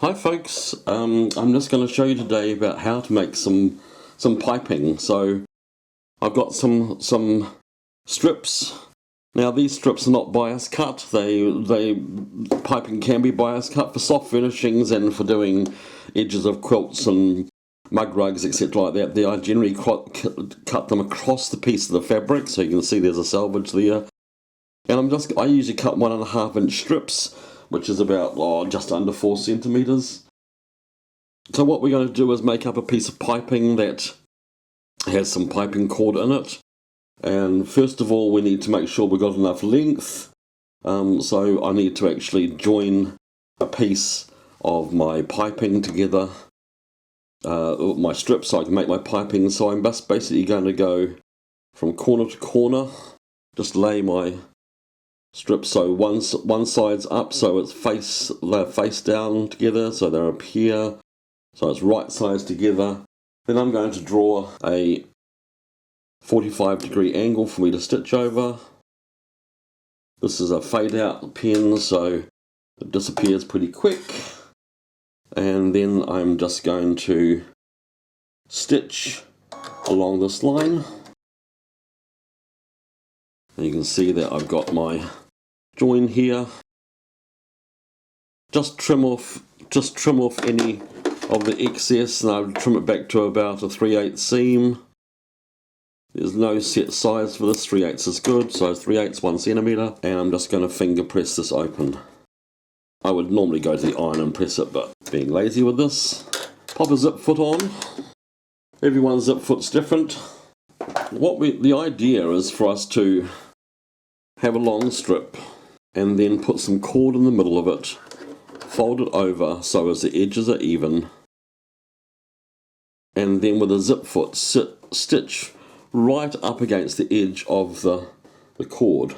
Hi folks, I'm just going to show you today about how to make some piping. So I've got some strips. Now these strips are not bias cut. Piping can be bias cut for soft furnishings and for doing edges of quilts and mug rugs, etc. like that. I generally cut them across the piece of the fabric, so you can see there's a selvage there. And I usually cut 1.5 inch strips, which is about just under 4 centimeters. So what we're going to do is make up a piece of piping that has some piping cord in it. And first of all, we need to make sure we've got enough length. So I need to actually join a piece of my piping together, my strips, so I can make my piping. So I'm just basically going to go from corner to corner, just lay my strips so one side's up, so it's face down together, so they're up here, so it's right sides together. Then I'm going to draw a 45-degree angle for me to stitch over. This is a fade out pen, so it disappears pretty quick. And then I'm just going to stitch along this line. And you can see that I've got my join here. Just trim off any of the excess, and I'll trim it back to about a 3/8 seam. There's no set size for this. 3/8 is good, so 3/8, 1 centimeter, and I'm just going to finger press this open. I would normally go to the iron and press it, but being lazy with this, pop a zip foot on. Everyone's zip foot's different. The idea is for us to have a long strip and then put some cord in the middle of it, fold it over so as the edges are even, and then with a zip foot stitch right up against the edge of the cord.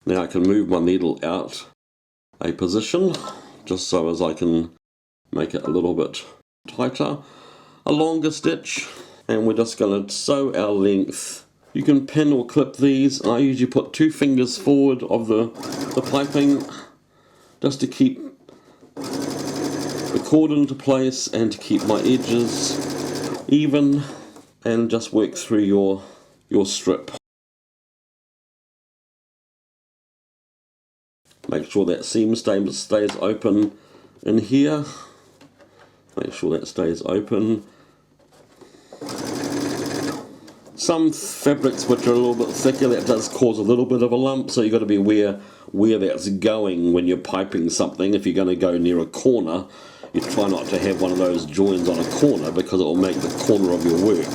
Now I can move my needle out a position just so as I can make it a little bit tighter. A longer stitch, and we're just going to sew our length. You can pin or clip these, and I usually put 2 fingers forward of the piping just to keep the cord into place and to keep my edges even, and just work through your strip. Make sure that seam stays open in here. Make sure that stays open. Some fabrics which are a little bit thicker, that does cause a little bit of a lump, so you've got to be aware where that's going when you're piping something. If you're going to go near a corner, you try not to have one of those joins on a corner, because it will make the corner of your work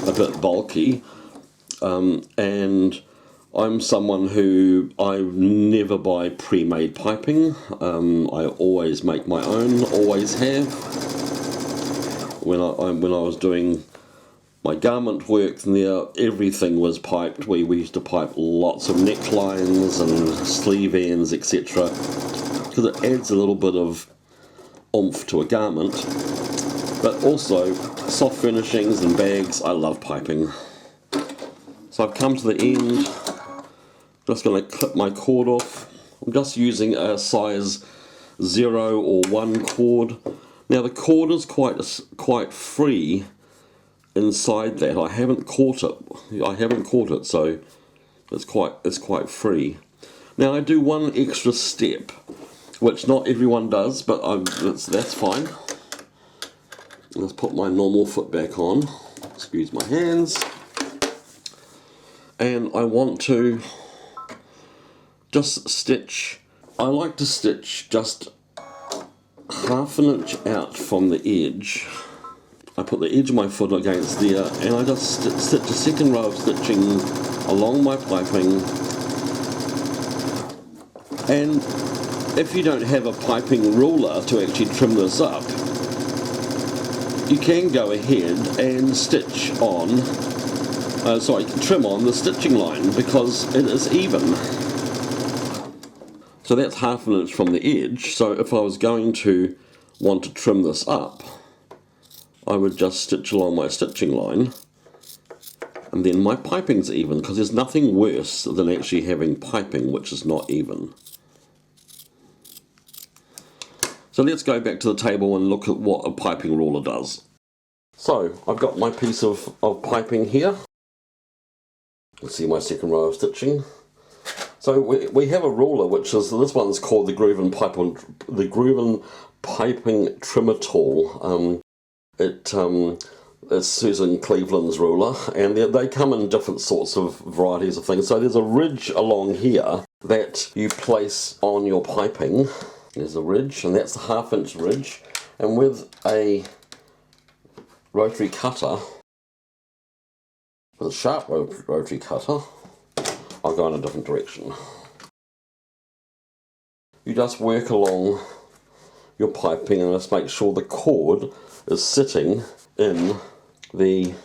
a bit bulky. And I'm someone who I never buy pre-made piping. I always make my own, always have. When I was doing my garment work there, everything was piped. We used to pipe lots of necklines and sleeve ends, etc., because it adds a little bit of oomph to a garment. But also soft furnishings and bags, I love piping. So I've come to the end. Just going to clip my cord off. I'm just using a size 0 or 1 cord. Now the cord is quite free inside that. I haven't caught it, so it's quite free. Now I do one extra step, which not everyone does, but that's fine. Let's put my normal foot back on. Excuse my hands. And I want to just stitch. I like to stitch just 1/2 inch out from the edge. I put the edge of my foot against there, and I just stitch a second row of stitching along my piping. And if you don't have a piping ruler to actually trim this up, you can go ahead and trim on the stitching line, because it is even. So that's 1/2 inch from the edge. So if I was going to want to trim this up, I would just stitch along my stitching line, and then my piping's even, because there's nothing worse than actually having piping which is not even. So let's go back to the table and look at what a piping ruler does. So I've got my piece of piping here. You can see my second row of stitching. So we have a ruler, which is, this one's called the Groove and Piping Trimmer Tool. It's Susan Cleveland's ruler, and they come in different sorts of varieties of things. So there's a ridge along here that you place on your piping. There's a ridge, and that's a 1/2 inch ridge, and with a rotary cutter, with a sharp rotary cutter, I'll go in a different direction. You just work along your piping and just make sure the cord is sitting in the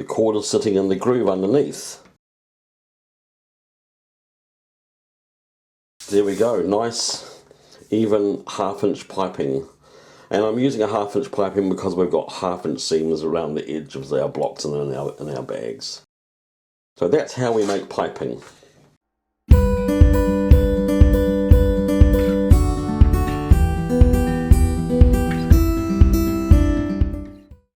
cord is sitting in the groove underneath. There we go, nice even 1/2 inch piping. And I'm using a 1/2 inch piping because we've got 1/2 inch seams around the edge of our blocks and in our bags. So that's how we make piping.